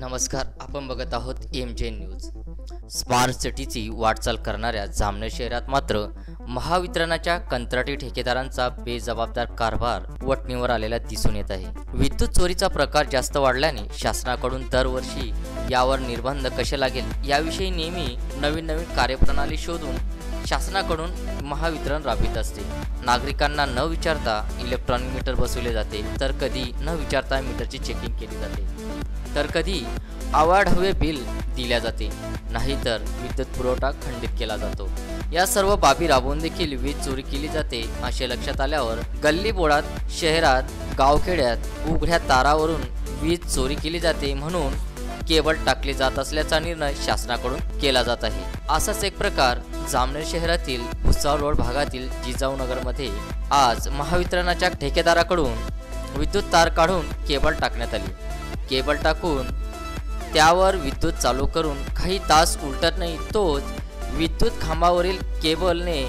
नमस्कार, आपण बघत आहोत MJ न्यूज। स्मार्ट सिटीची वाटचाल करणाऱ्या जामनेर शहरात मात्र महावितरणाच्या कंत्राटी ठेकेदारांचा बेजबाबदार कारभार वटणीवर आलेला दिसून येत आहे। विद्युत चोरीचा प्रकार जास्त वाढल्याने शासनाकडून दरवर्षी यावर निर्बंध कसे लागेल याविषयी नेहमी नवीन कार्यप्रणाली शोधून शासनाकडून महावितरण राबवित असते। नागरिकांना न विचारता इलेक्ट्रॉनिक मीटर बसवले जाते, तर कधी न विचारता मीटरची चेकिंग केली जाते, तर कधी आवाढव्य बिल दिल्या जाते, नाहीतर विद्युत पुरवठा खंडित केला जातो। या सर्व बाबी राबवून देखील वीज चोरी केली जाते असे लक्षात आल्यावर गल्ली बोळात, शहरात, गावखेड्यात उघड्या तारावरून वीज चोरी केली जाते म्हणून केबल टाकले जात असल्याचा निर्णय शासनाकडून केला जात आहे। असाच एक प्रकार जामनेर शहरातील भुसावळ रोड भागातील जिजाऊनगरमध्ये आज महावितरणाच्या ठेकेदाराकडून विद्युत तार काढून केबल टाकण्यात आली। केबल टाकून त्यावर विद्युत चालू करून काही तास उलटत नाही तोच विद्युत खांबावरील केबलने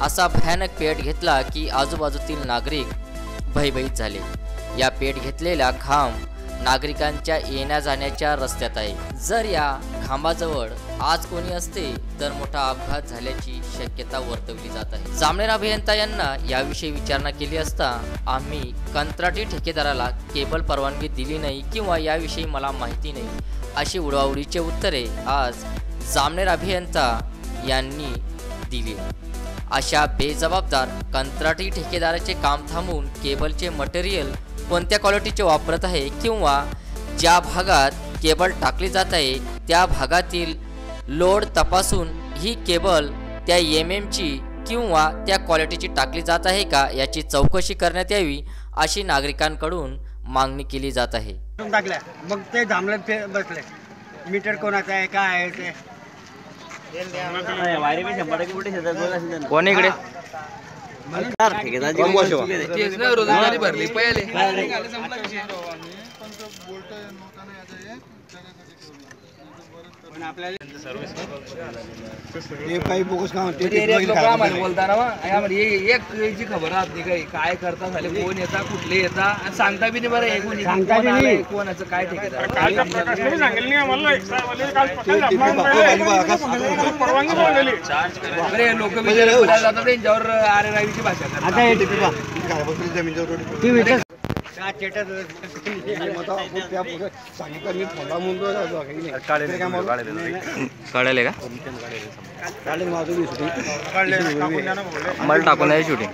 असा भयानक पेट घेतला की आजूबाजूतील नागरिक भयभीत झाले। या पेट घेतलेला खांब नागरिकांच्या येण्या जाण्याच्या रस्त्यात आहे। जर या खांबाजवळ आज कोणी असते तर मोठा अपघात झाल्याची शक्यता वर्तवली जात आहे। जामनेर अभियंता यांना याविषयी विचारणा केली असता आम्ही कंत्राटी ठेकेदाराला केबल परवानगी दिली नाही किंवा याविषयी मला माहिती नाही अशी उडवाउडीचे उत्तरे आज जामनेर अभियंता यांनी दिली। अशा बेजबाबदार कंत्राटी ठेकेदाराचे काम थांबवून केबलचे मटेरियल कोणत्या क्वालिटीचे वापरत आहे किंवा ज्या भागात केबल टाकली जात आहे त्या भागातील लोड तपासून ही केबल त्या ची किंवा त्या क्वालिटीची टाकली जात आहे का याची चौकशी करण्यात यावी अशी नागरिकांकडून मागणी केली जात आहे। मग ते जामनेर बसले मीटर कोणाचं आहे काय आहे ते कोण इकडे रोजगारी भरली पहिले एक खबर राहत काय करता झाले कोण येता कुठले येता सांगता बी नाही बरं कोणाचं काय लोक बोलायला जातात त्यांच्यावर आरे रावीची भाषा कळले का मला टाकून आहे शूटिंग